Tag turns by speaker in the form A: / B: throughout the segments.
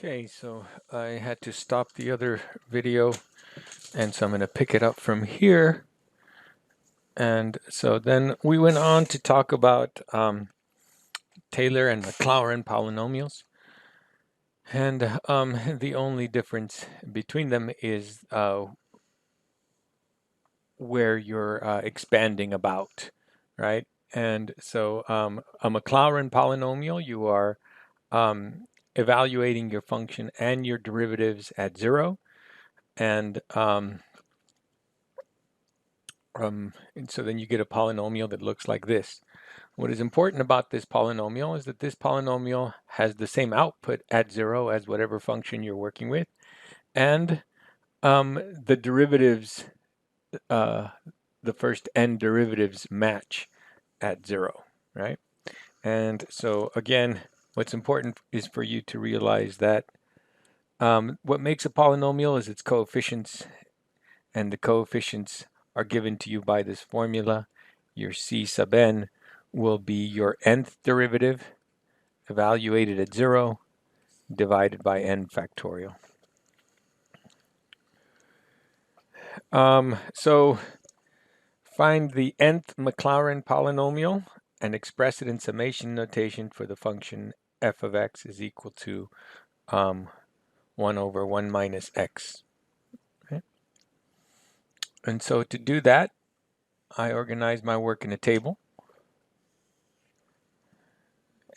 A: Okay, so I had to stop the other video, and so I'm going to pick it up from here. And so then we went on to talk about Taylor and Maclaurin polynomials. And the only difference between them is where you're expanding about, right? And so a Maclaurin polynomial, you are evaluating your function and your derivatives at 0. And so then you get a polynomial that looks like this. What is important about this polynomial is that this polynomial has the same output at 0 as whatever function you're working with, and the derivatives, the first n derivatives match at 0, right? And so again, what's important is for you to realize that what makes a polynomial is its coefficients, and the coefficients are given to you by this formula. Your c sub n will be your nth derivative evaluated at 0 divided by n factorial. So find the nth Maclaurin polynomial and express it in summation notation for the function f of x is equal to 1 over 1 minus x. Okay? And so to do that, I organize my work in a table.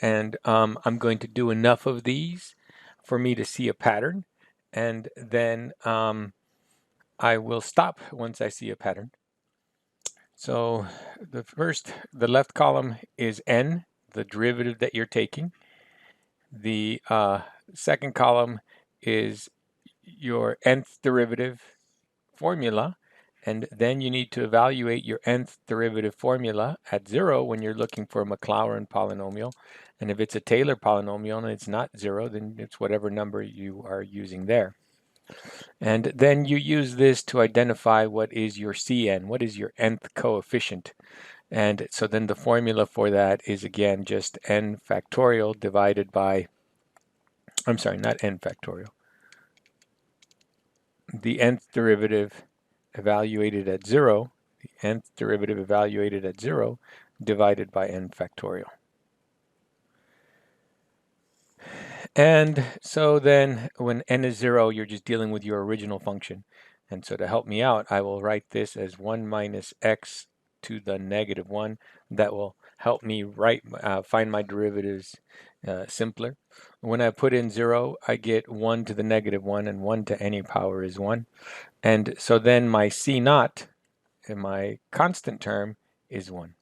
A: And I'm going to do enough of these for me to see a pattern. And then I will stop once I see a pattern. So the left column is n, the derivative that you're taking. The second column is your nth derivative formula, and then you need to evaluate your nth derivative formula at 0 when you're looking for a Maclaurin polynomial. And if it's a Taylor polynomial and it's not 0, then it's whatever number you are using there. And then you use this to identify what is your Cn, what is your nth coefficient. And so then the formula for that is again just n factorial divided by, I'm sorry, not n factorial. The nth derivative evaluated at 0, the nth derivative evaluated at 0 divided by n factorial. And so then when n is 0, you're just dealing with your original function. And so to help me out, I will write this as 1 minus x to the negative 1. That will help me find my derivatives simpler. When I put in 0, I get 1 to the negative 1, and 1 to any power is 1. And so then my c naught, and my constant term, is 1.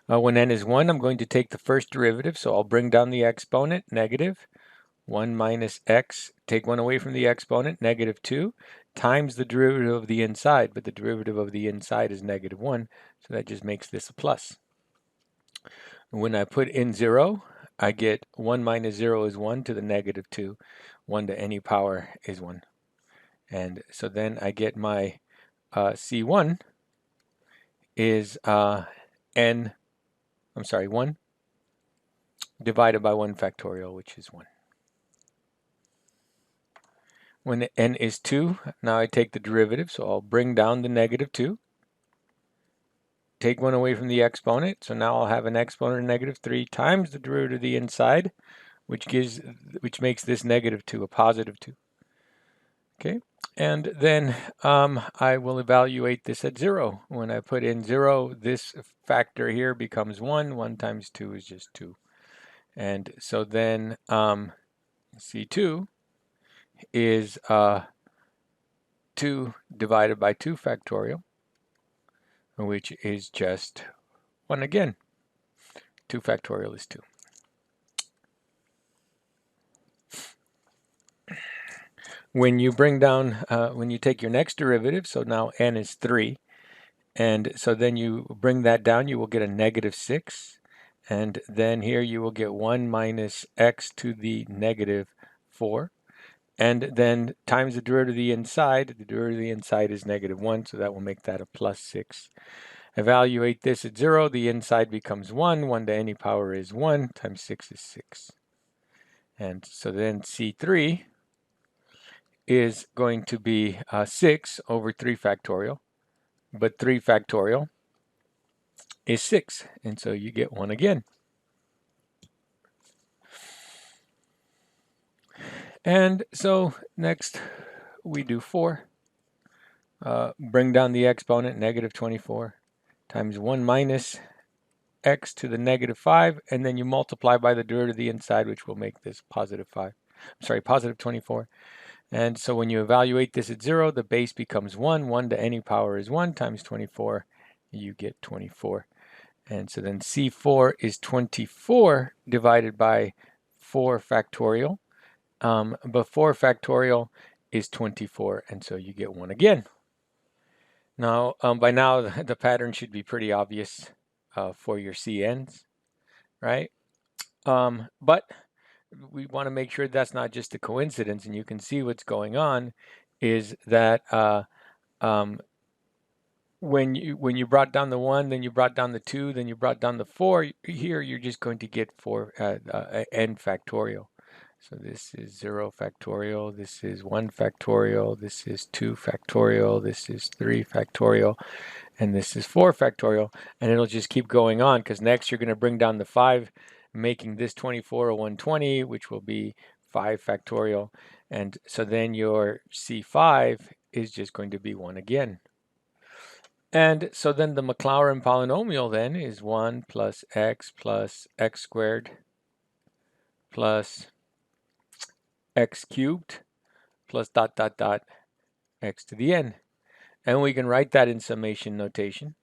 A: When n is 1, I'm going to take the first derivative, so I'll bring down the exponent, negative 1 minus x, take 1 away from the exponent, negative 2, times the derivative of the inside, but the derivative of the inside is negative 1, so that just makes this a plus. When I put in 0, I get 1 minus 0 is 1 to the negative 2, 1 to any power is 1. And so then I get my C1 is 1 divided by 1 factorial, which is 1. When n is 2, now I take the derivative, so I'll bring down the negative 2. Take 1 away from the exponent, so now I'll have an exponent of negative 3 times the derivative of the inside, which makes this negative 2 a positive 2. Okay, and then I will evaluate this at 0. When I put in 0, this factor here becomes 1. 1 times 2 is just 2. And so then C2 is 2 divided by 2 factorial, which is just 1 again. 2 factorial is 2. When you bring down, when you take your next derivative, so now n is 3, and so then you bring that down, you will get a negative 6, and then here you will get 1 minus x to the negative 4, and then times the derivative of the inside is negative 1, so that will make that a plus 6. Evaluate this at 0, the inside becomes 1, 1 to any power is 1, times 6 is 6. And so then C3 is going to be 6 over 3 factorial, but 3 factorial is 6, and so you get 1 again. And so next we do 4. Bring down the exponent, negative 24, times 1 minus x to the negative 5, and then you multiply by the derivative of the inside, which will make this positive 5. I'm sorry, positive 24. And so when you evaluate this at 0, the base becomes 1. 1 to any power is 1 times 24. You get 24. And so then C4 is 24 divided by 4 factorial. But 4 factorial is 24, and so you get 1 again. Now, by now, the pattern should be pretty obvious for your CNs, right? But we want to make sure that's not just a coincidence, and you can see what's going on is that when you brought down the 1, then you brought down the 2, then you brought down the 4, here you're just going to get 4 n factorial. So this is 0 factorial, this is 1 factorial, this is 2 factorial, this is 3 factorial, and this is 4 factorial, and it'll just keep going on, because next you're going to bring down the 5, making this 24 a 120, which will be 5 factorial, and so then your C5 is just going to be 1 again. And so then the Maclaurin polynomial then is 1 plus x squared plus x cubed plus dot dot dot x to the n. And we can write that in summation notation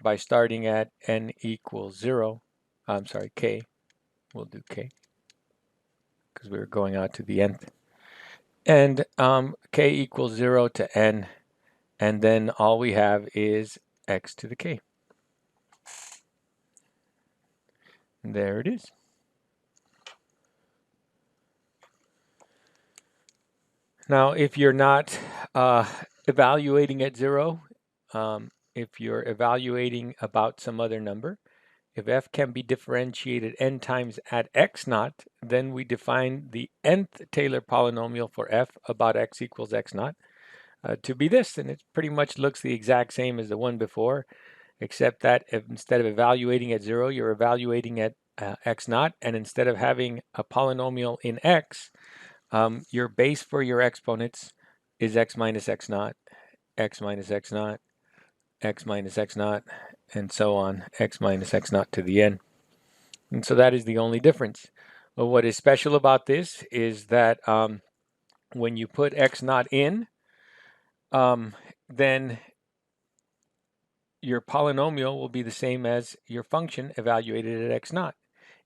A: by starting at n equals 0. I'm sorry, k. We'll do k because we were going out to the nth. And k equals 0 to n. And then all we have is x to the k. And there it is. Now, if you're not evaluating at 0, if you're evaluating about some other number, if f can be differentiated n times at x naught, then we define the nth Taylor polynomial for f about x equals x naught to be this. And it pretty much looks the exact same as the one before, except that instead of evaluating at 0, you're evaluating at x naught. And instead of having a polynomial in x, your base for your exponents is x minus x naught, x minus x naught, x minus x naught, and so on, x minus x naught to the n. And so that is the only difference. But what is special about this is that when you put x naught in, then your polynomial will be the same as your function evaluated at x naught.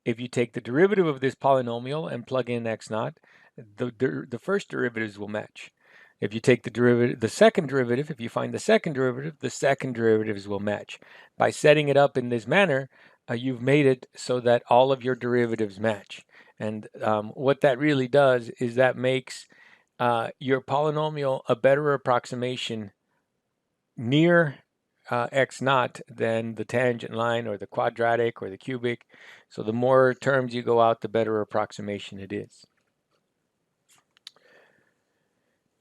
A: If you take the derivative of this polynomial and plug in x naught, the first derivatives will match. If you take the second derivative, if you find the second derivatives will match. By setting it up in this manner, you've made it so that all of your derivatives match. And what that really does is that makes your polynomial a better approximation near x naught than the tangent line or the quadratic or the cubic. So the more terms you go out, the better approximation it is.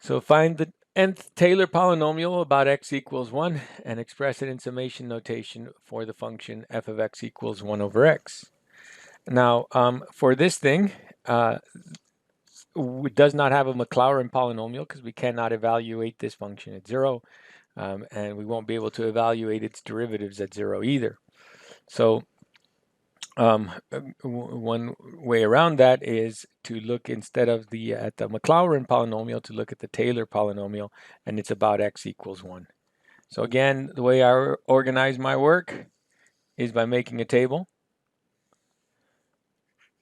A: So find the nth Taylor polynomial about x equals 1 and express it in summation notation for the function f of x equals 1 over x. Now, for this thing, it does not have a Maclaurin polynomial because we cannot evaluate this function at 0, and we won't be able to evaluate its derivatives at 0 either. So one way around that is to look instead of at the Maclaurin polynomial, to look at the Taylor polynomial, and it's about x equals 1. So again, the way I organize my work is by making a table.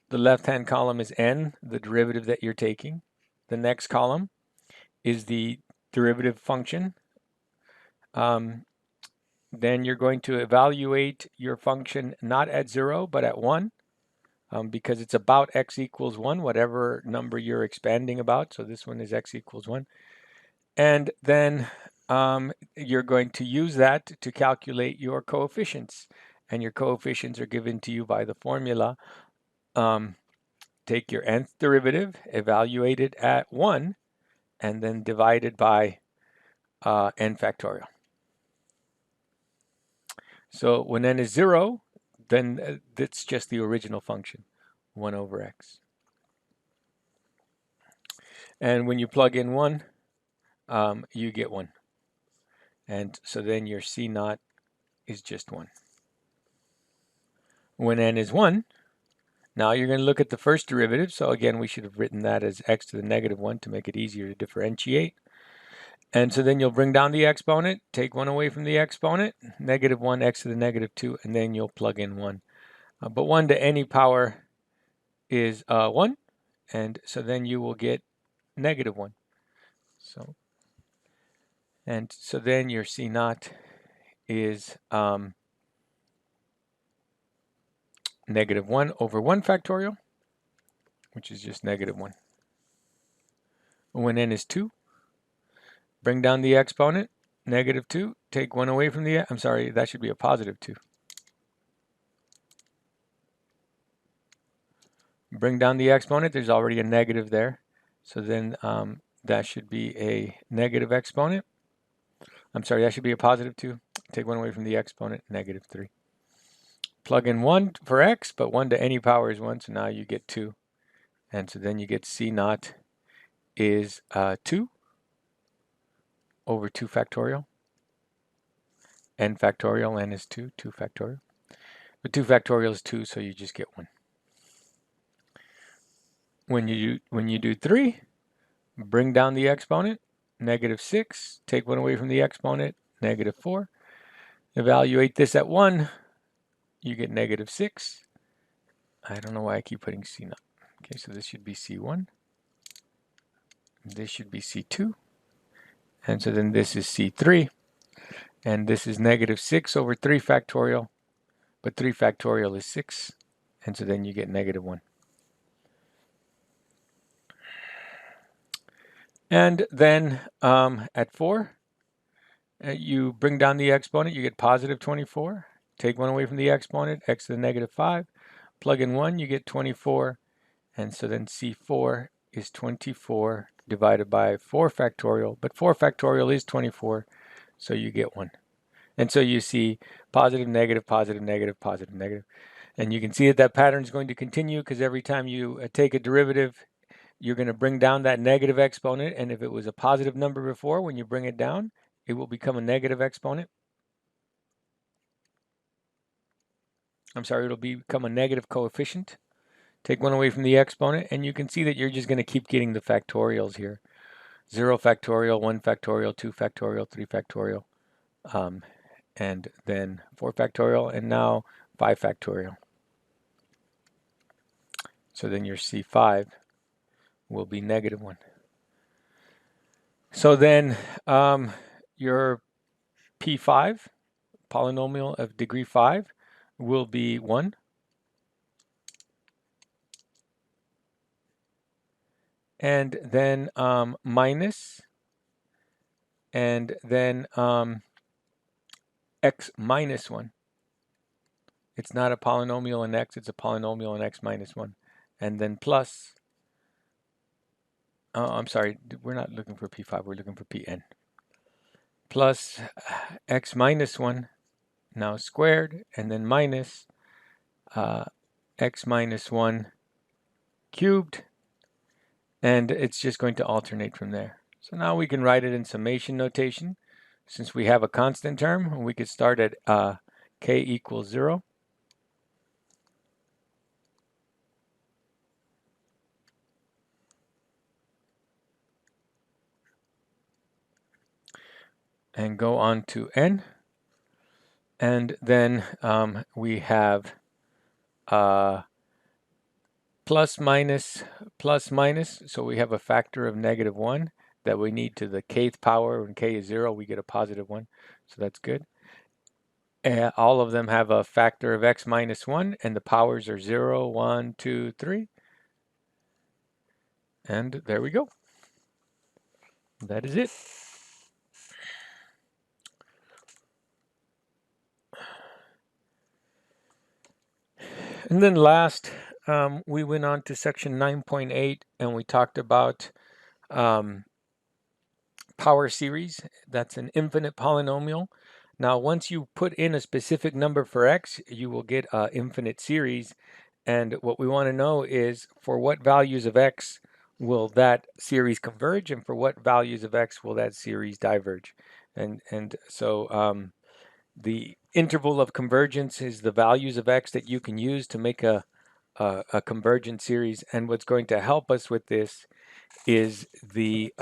A: The left-hand column is n, the derivative that you're taking. The next column is the derivative function. Then you're going to evaluate your function not at 0, but at 1. Because it's about x equals 1, whatever number you're expanding about. So this one is x equals 1. And then you're going to use that to calculate your coefficients. And your coefficients are given to you by the formula take your nth derivative, evaluate it at 1, and then divide it by n factorial. So when n is 0, then that's just the original function, 1 over x. And when you plug in 1, you get 1. And so then your C naught is just 1. When n is 1, now you're going to look at the first derivative. So again, we should have written that as x to the negative 1 to make it easier to differentiate. And so then you'll bring down the exponent, take 1 away from the exponent, negative 1, x to the negative 2, and then you'll plug in 1. But 1 to any power is 1, and so then you will get negative 1. So then your C naught is negative 1 over 1 factorial, which is just negative 1. When n is 2, bring down the exponent, negative 2, take 1 away from the, I'm sorry, that should be a positive 2. Bring down the exponent, there's already a negative there. So then that should be a negative exponent. I'm sorry, that should be a positive 2. Take 1 away from the exponent, negative 3. Plug in 1 for x, but 1 to any power is 1, so now you get 2. And so then you get C naught is 2 over 2 factorial. N factorial, n is 2, 2 factorial. But 2 factorial is 2, so you just get 1. When you do 3, bring down the exponent, negative 6, take 1 away from the exponent, negative 4. Evaluate this at 1, you get negative 6. I don't know why I keep putting C naught. Okay, so this should be C1. This should be C2. And so then this is C3. And this is negative 6 over 3 factorial. But 3 factorial is 6. And so then you get negative 1. And then at 4, you bring down the exponent, you get positive 24. Take 1 away from the exponent, x to the negative 5. Plug in 1, you get 24. And so then C4 is 24 divided by 4 factorial. But 4 factorial is 24, so you get 1. And so you see positive, negative, positive, negative, positive, negative. And you can see that that pattern is going to continue because every time you take a derivative, you're going to bring down that negative exponent. And if it was a positive number before, when you bring it down, it will become a negative exponent. I'm sorry, it'll become a negative coefficient. Take 1 away from the exponent, and you can see that you're just going to keep getting the factorials here. 0 factorial, 1 factorial, 2 factorial, 3 factorial, and then 4 factorial, and now 5 factorial. So then your C5 will be negative 1. So then your P5, polynomial of degree 5, will be 1. And then minus, and then x minus 1. It's not a polynomial in x, it's a polynomial in x minus 1. And then plus, I'm sorry, we're not looking for P5, we're looking for Pn. Plus x minus 1, now squared, and then minus x minus 1 cubed, and it's just going to alternate from there. So now we can write it in summation notation. Since we have a constant term, we could start at k equals 0. And go on to n. And then we have plus minus, so we have a factor of negative 1 that we need to the kth power. When k is 0, we get a positive 1, so that's good. All of them have a factor of x minus 1, and the powers are 0, 1, 2, 3. And there we go. That is it. And then last, we went on to section 9.8 and we talked about power series. That's an infinite polynomial. Now, once you put in a specific number for x, you will get an infinite series. And what we want to know is for what values of x will that series converge, and for what values of x will that series diverge. And so the interval of convergence is the values of x that you can use to make a convergent series. And what's going to help us with this is the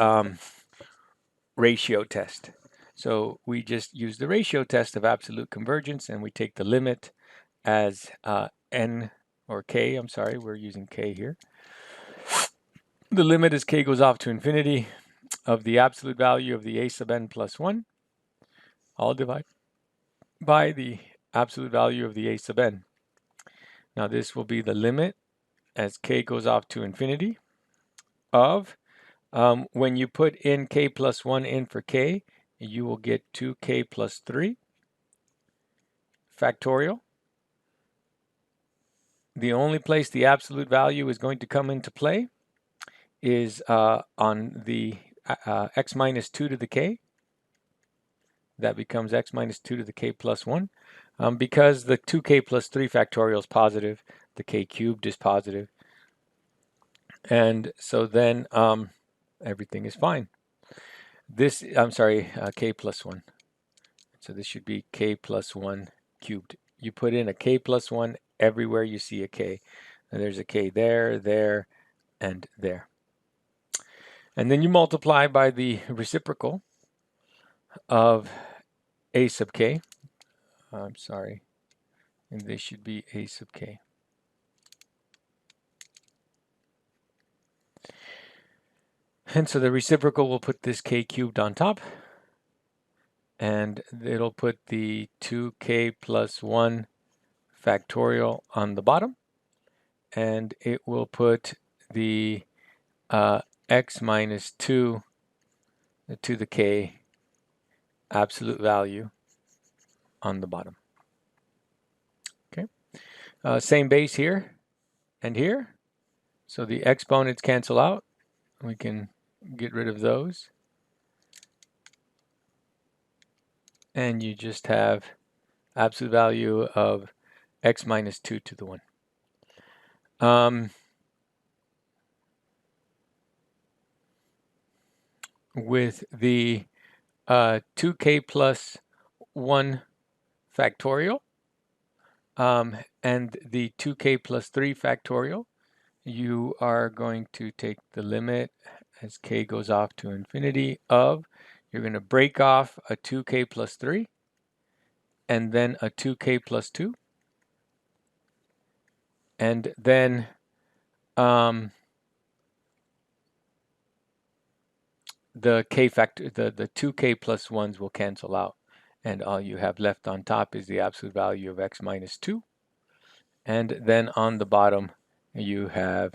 A: ratio test. So we just use the ratio test of absolute convergence, and we take the limit as n, or k, I'm sorry, we're using k here. The limit as k goes off to infinity of the absolute value of the a sub n plus 1, all divided by the absolute value of the a sub n. Now this will be the limit as k goes off to infinity of, when you put in k plus 1 in for k, you will get 2k plus 3 factorial. The only place the absolute value is going to come into play is on the x minus 2 to the k. That becomes x minus 2 to the k plus 1. Because the 2k plus 3 factorial is positive, the k cubed is positive. And so then everything is fine. This, I'm sorry, k plus 1. So this should be k plus 1 cubed. You put in a k plus 1 everywhere you see a k. And there's a k there, there, and there. And then you multiply by the reciprocal of a sub k. I'm sorry. And this should be a sub k. And so the reciprocal will put this k cubed on top. And it'll put the 2k plus 1 factorial on the bottom. And it will put the x minus 2 to the k absolute value on the bottom. Okay. Same base here and here. So the exponents cancel out. We can get rid of those. And you just have absolute value of x minus 2 to the 1. With the 2k plus 1 factorial and the 2k plus 3 factorial, you are going to take the limit as k goes off to infinity of, you're going to break off a 2k plus 3 and then a 2k plus 2, and then the k factor, the 2k plus 1s will cancel out, and all you have left on top is the absolute value of x minus 2. And then on the bottom you have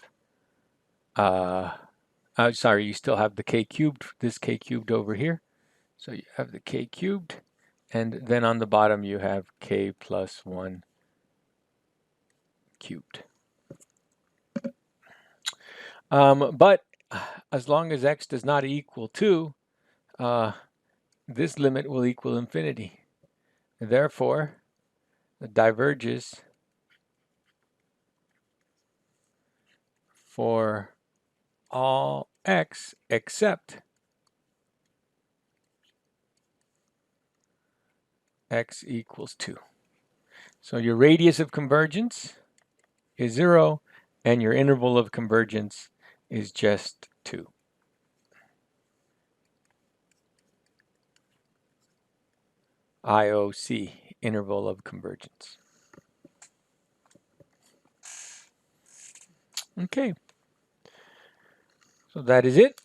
A: sorry, you still have the k cubed, this k cubed over here. So you have the k cubed, and then on the bottom you have k plus 1 cubed. But as long as x does not equal 2, this limit will equal infinity. Therefore, it diverges for all x except x equals 2. So your radius of convergence is 0, and your interval of convergence is just 2. IOC, interval of convergence. Okay. So that is it.